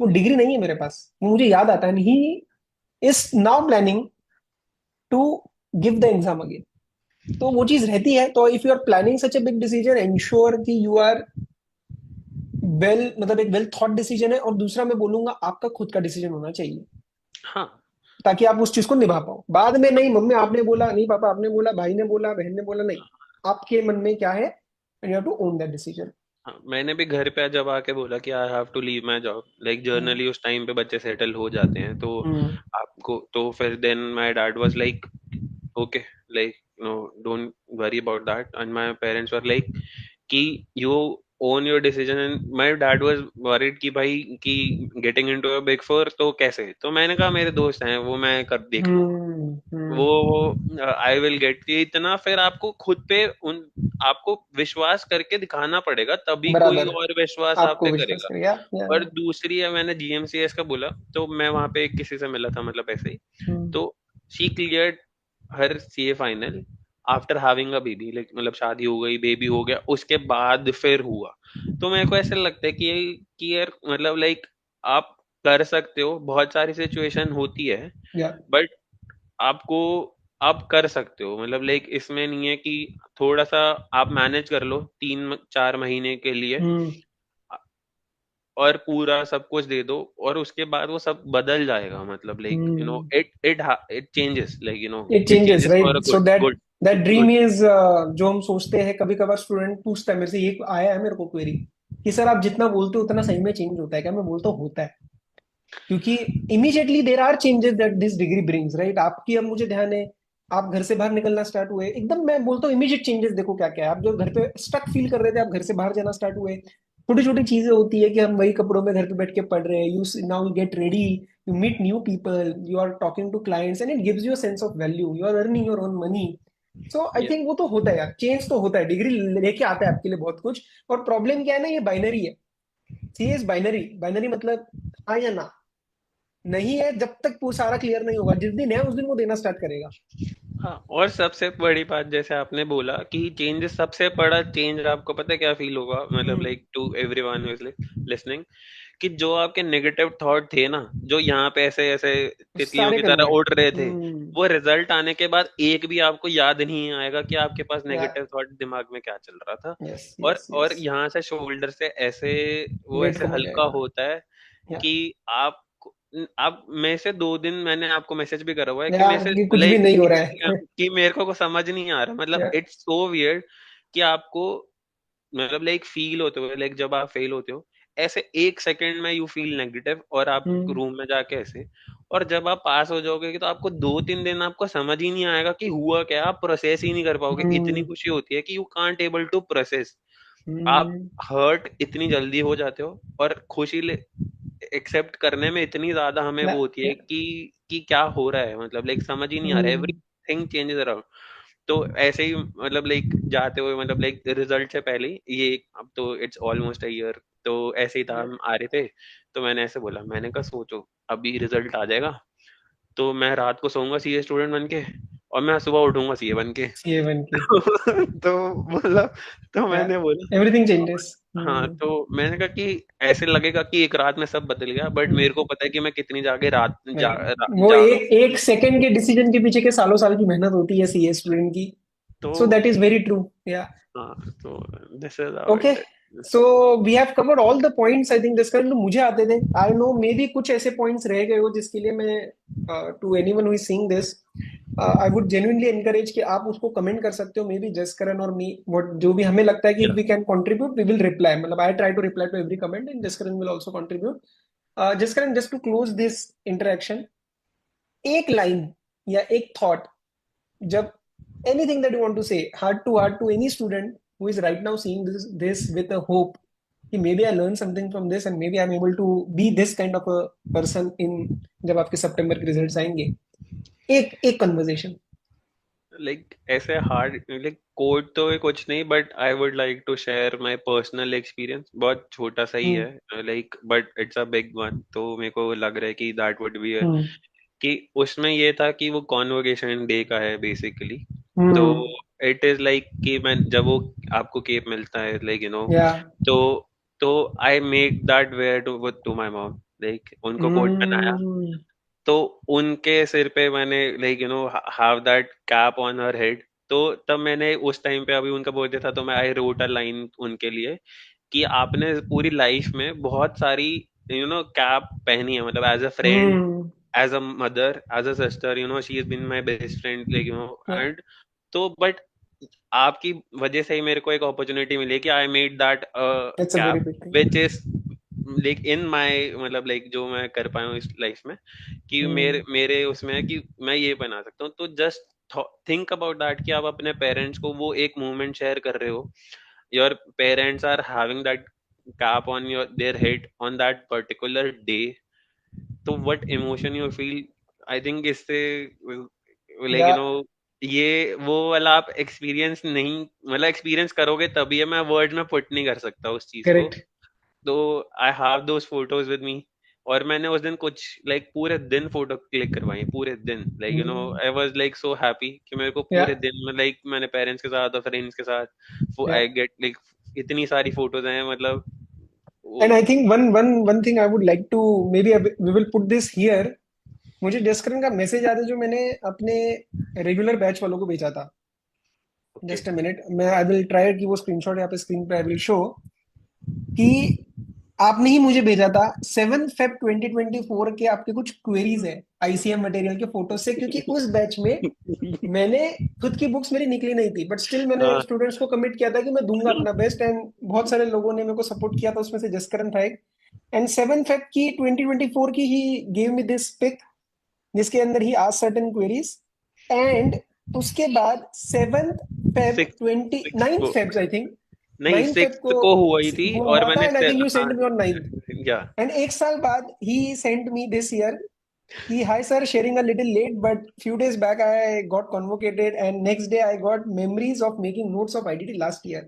वो डिग्री नहीं है मेरे पास। वो मुझे याद आता है, he is now planning to give the exam again. तो वो चीज रहती है। तो if you are planning such a big decision, ensure कि यू आर वेल, मतलब एक वेल थॉट डिसीजन है। और दूसरा मैं बोलूंगा, आपका खुद का डिसीजन होना चाहिए, हाँ ताकि आप उस चीज को निभा पाओ। बाद में नहीं मम्मी आपने बोला, नहीं पापा आपने बोला, भाई ने बोला, बहन ने बोला, नहीं, आपके मन में क्या है, and you have to own that decision. हाँ, मैंने भी घर पे जब आके बोला कि I have to leave my job, like hmm, generally उस टाइम पे बच्चे सेटल हो जाते हैं, तो हम्म, आपको तो फिर then my dad was like okay, like no don't worry about that, and my parents were like कि you own your decision, and my dad was worried कि भाई कि getting into a big four तो कैसे, तो मैंने कहा मेरे दोस्त हैं वो मैं कर देख लूंगा, हम्म, वो आई विल गेट, ये इतना फिर आपको खुद पे उन आपको विश्वास करके दिखाना पड़ेगा, तभी कोई बराबर। और विश्वास आप आपको पे विश्वास करेगा। करेगा, और दूसरी है, मैंने जीएमसीएस का बोला, तो मैं वहां पे किसी से मिला था मतलब ऐसे ही, हम्म, तो she cleared her CA final after having a baby, like मतलब शादी हो गई, बेबी हो गया, उसके बाद फिर हुआ। तो मेरे को ऐसा लगता है कि यार मतलब लाइक आप कर सकते हो, बहुत सारी सिचुएशन होती है, या, बट आपको आप कर सकते हो, मतलब लाइक इसमें नहीं है कि थोड़ा सा आप मैनेज कर लो 3-4 महीने के लिए हम्म, और पूरा सब कुछ दे दो, और उसके बाद वो सब बदल जाएगा, मतलब like hmm. It changes, like it it changes, changes for a right? So good that good that dream good. Is, जो हम सोचते हैं, कभी कभार स्टूडेंट पूछता है मेरे से, ये आया है मेरे को क्वेरी कि सर आप जितना बोलते हो उतना सही में चेंज होता है क्या? मैं बोलता हूँ होता है, क्योंकि immediately there are changes that this degree brings, right? आपकी, अब मुझे ध्यान है, आप घर से बाहर निकलना स्टार्ट हुए एकदम, मैं बोलता हूँ इमीडिएट चेंजेस देखो क्या क्या है। आप जो घर पे स्टक फील कर रहे थे, आप घर से बाहर जाना स्टार्ट हुए। छोटी छोटी चीजें होती है कि हम वही कपड़ों में घर पे बैठ के पढ़ रहे हैं। You now you get ready, you meet new people, you are talking to clients, and it gives you a sense of value, you are earning your own money. So I think वो तो होता है यार, change तो होता है, degree लेके आता है आपके लिए बहुत कुछ। और प्रॉब्लम क्या है ना, ये बाइनरी है। सी इज बाइनरी, बाइनरी मतलब हाँ या ना। नहीं है, जब तक वो सारा क्लियर नहीं होगा, जिस दिन है उस दिन वो देना स्टार्ट करेगा। हाँ, और सबसे बड़ी बात जैसे आपने बोला कि चेंजेस, सबसे बड़ा चेंज आपको पता है क्या फील होगा, मतलब hmm, like to everyone who is listening, कि जो आपके नेगेटिव थॉट थे ना, जो यहाँ पे ऐसे ऐसे तितलियों सारे की तरह कन्वर्ट। उड़ रहे थे, हम्म। वो रिजल्ट आने के बाद एक भी आपको याद नहीं आएगा कि आपके पास या। नेगेटिव थॉट दिमाग में क्या चल रहा था। यस और यस यस। यहाँ से शोल्डर से ऐसे वो वेट ऐसे कम हो हल्का जाएगा। होता है या। कि आप में से 2 दिन मैंने आपको मैसेज भी करा हुआ है कि या मेरे से कि कुछ भी लाइक नहीं हो रहा है। कि मेरे को समझ नहीं आ रहा, मतलब या। इट्स सो वियर्ड कि आपको मतलब लाइक फील होते हुए, लाइक जब आप फेल होते हो ऐसे 1 सेकंड में यू फील नेगेटिव और आप हम्म। रूम में जाके ऐसे, और जब आप पास हो जाओगे तो आपको 2-3 दिन आपको समझ ही नहीं आएगा कि हुआ क्या, आप प्रोसेस ही नहीं कर पाओगे, इतनी हम्म। खुशी होती है कि you can't able to process. आप हम्म। हर्ट इतनी जल्दी हो जाते हो और खुशी एक्सेप्ट करने में इतनी ज्यादा हमें या। वो होती है कि क्या हो रहा है, मतलब लाइक समझ ही नहीं आ रहा, हम्म। Everything changes around. तो ऐसे ही मतलब लाइक जाते हुए, मतलब लाइक रिजल्ट से पहले ही ये, अब तो इट्स ऑलमोस्ट अ ईयर, तो ऐसे ही था, या। हम आ रहे थे तो मैंने ऐसे बोला, मैंने कहा सोचो अभी रिजल्ट आ जाएगा तो मैं रात को सोऊंगा सीए स्टूडेंट बन के और मैं सुबह उठूंगा सीए बन के। सीए बन के। तो मतलब तो या। मैंने बोला, एवरीथिंग चेंजेस। हाँ हम्म। तो मैंने कहा कि ऐसे लगेगा कि एक रात में सब बदल गया, बट मेरे को पता है कि मैं कितनी जाके नहीं, वो जागा हूँ। एक सेकंड के डिसीजन के पीछे के सालों साल की मेहनत होती है सीए स्टूडेंट की। तो so that is very true. या। हाँ, तो this is how okay. It is. So we have covered all the points I think discuss जो मुझे आते थे। आई नो मे बी कुछ ऐसे पॉइंट्स रह गए हो जिसके लिए मैं to anyone who is seeing this I would genuinely encourage कि आप उसको कमेंट कर सकते हो, मे बी जसकरण और मी, व्हाट जो भी हमें लगता है कि इफ या we can contribute we will reply, मतलब I try to reply to every comment and Jaskaran will also contribute. Jaskaran, just to close this interaction, एक लाइन या एक थॉट, जब anything that you want to say heart to any student who is right now seeing this with a hope कि maybe I learn something from this and maybe I'm able to be this kind of a person in, जब आपके सितंबर के results आएंगे, एक एक conversation. Like ऐसे hard like code तो है कुछ नहीं, but I would like to share my personal experience, बहुत छोटा सा ही हम्म। है like, but it's a big one, तो मेरे को लग रहा है कि दैट वुड बी हम्म। कि उसमें ये था कि वो कॉन्वोकेशन डे का है बेसिकली। तो हम्म। इट इज लाइक कि मैं जब वो आपको केप मिलता है लाइक या। तो तो I make that wear to my mom, like उनको कोट पहनाया, हम्म। तो उनके सिर पे मैंने like have that cap on her head. तो तब मैंने उस टाइम पे अभी उनका बर्थडे था तो मैं आई रोट अ लाइन उनके लिए कि आपने पूरी लाइफ में बहुत सारी कैप पहनी है, मतलब as a friend, hmm. as a mother, as a sister, she has been my best friend, like, या। and तो बट आपकी वजह से ही मेरे को एक अपॉर्चुनिटी मिली कि I made that it's a very cap big thing. Which is like in my, मतलब लाइक जो मैं कर पाया हूँ इस लाइफ में, कि मेरे हम्म। मेरे उसमें है कि मैं ये बना सकता हूँ। तो जस्ट थिंक अबाउट दैट कि आप अपने पेरेंट्स को वो एक मोमेंट शेयर कर रहे हो, your parents are having that cap on your their head on that particular day, तो what emotion you feel, I think इससे लाइक या। ये वो वाला आप एक्सपीरियंस नहीं, मतलब एक्सपीरियंस करोगे तभी है, मैं वर्ड में पुट नहीं कर सकता उस चीज को। करेक्ट। तो I have those photos with me, और मैंने उस दिन कुछ लाइक पूरे दिन फोटो क्लिक करवाई, पूरे दिन, like I was like so happy कि मेरे को या। पूरे दिन में लाइक मैंने पेरेंट्स के साथ और फ्रेंड्स के साथ या। आई गेट लाइक इतनी सारी फोटोज हैं, मतलब वो। And I think one thing I would like to, maybe we will put this here. मुझे जसकरण का मैसेज आता है जो मैंने अपने रेगुलर बैच वालों को भेजा था। ओके। जस्ट अ मिनट, मैं आई विल ट्राई कि वो स्क्रीनशॉट यहाँ पे स्क्रीन पे आई विल शो कि आपने ही मुझे भेजा था 7 Feb 2024 के आपके कुछ क्वेरीज है आईसीएम मटेरियल के फोटो से, क्योंकि उस बैच में मैंने खुद की बुक्स मेरी निकली नहीं थी, बट स्टिल मैंने हाँ। स्टूडेंट्स को कमिट किया था कि मैं दूंगा अपना बेस्ट, एंड बहुत सारे लोगों ने मेरे को सपोर्ट किया था, उसमें से जसकरण था एक। एंड 7 Feb की 2024 की ही गेव मी दिस पिक जिसके अंदर ही आज सर्टेन क्वेरीज। एंड उसके बाद 7 Feb six 29 Feb I think, नहीं, 9 Feb सिक्स को को हुई थी वो और हुआ था, मैंने एंड आई थिंक यू हाँ। Send me on 9th। या एंड एक साल बाद ही सेंट मी दिस ईयर कि hi sir, sharing a little late but few days back I got convocated and next day I got memories of making notes of IDT last year.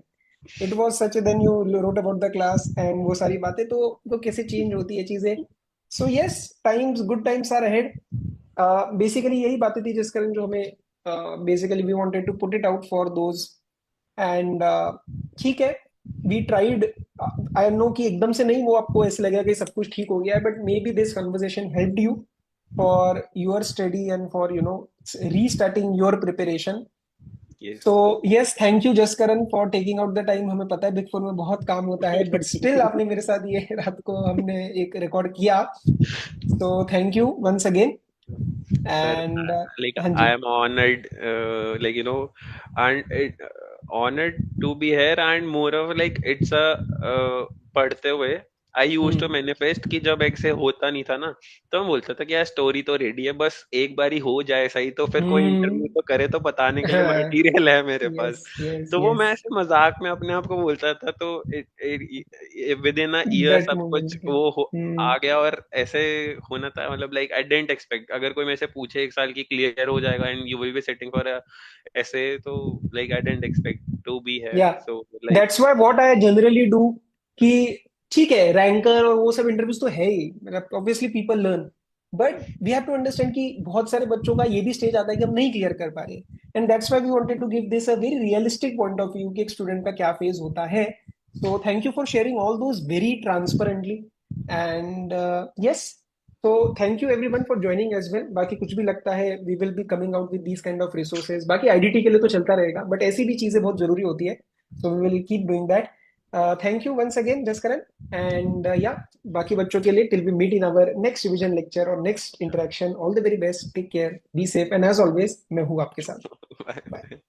It was such a, then you wrote about the class and वो सारी बातें तो कैसे change होती है चीजें। So yes, times good times are ahead. Basically यही बातें थी जिस कारण जो हमें basically we wanted to put it out for those. And ठीक है, वी ट्राइड। आई नो कि एकदम से नहीं वो आपको ऐसे लगेगा कि सब कुछ ठीक हो गया है, but may be this conversation helped you for your study and for restarting your preparation. Yes. तो yes, thank you Jaskaran for taking out the time. हमें पता है बिग फोर में बहुत काम होता है, बट स्टिल आपने मेरे साथ ये रात को हमने एक रिकॉर्ड किया. तो thank you once again. Sir, and like हाँ I जी. am honored, like and honored to be here, and moreover, like it's a पढ़ते हुए आई यूज टू हम्म. मैनिफेस्ट कि जब ऐसे होता नहीं था ना, तो मैं बोलता था कि यार स्टोरी तो रेडी है, बस एक बार ही हो जाए सही, तो फिर कोई इंटरव्यू हम्म. तो करे, तो बताने के लिए मटेरियल है मेरे पास. यस यस तो वो यस. मैं ऐसे मजाक में अपने आप को बोलता था, तो with in a year that सब कुछ मोमेंट. वो हम्म. आ गया, और ऐसे होना था. मतलब लाइक आई डेंट एक्सपेक्ट, अगर कोई मेरे से पूछे एक साल की क्लियर हो जाएगा and you will be sitting for ऐसे, तो like I don't expect to be है, या so like. That's why what I generally do कि ठीक है, रैंकर और वो सब इंटरव्यूज तो है ही, मतलब obviously people learn, but we have to understand कि बहुत सारे बच्चों का ये भी स्टेज आता है कि हम नहीं क्लियर कर पा रहे. And that's why we wanted to give this a very realistic point of view कि एक स्टूडेंट का क्या फेज होता है. So thank you for sharing all those very transparently. And yes, तो thank you everyone for joining as well. बाकी कुछ भी लगता है we will be coming out with these kind of resources. बाकी आईडीटी के लिए तो चलता रहेगा, बट ऐसी भी चीजें बहुत जरूरी होती है. So we will keep doing that. Thank you once again, Jaskaran. And yeah, बाकी बच्चों के लिए till we meet in our next revision lecture or next interaction. All the very best. Take care. Be safe. And as always, मैं हूँ आपके साथ. Bye.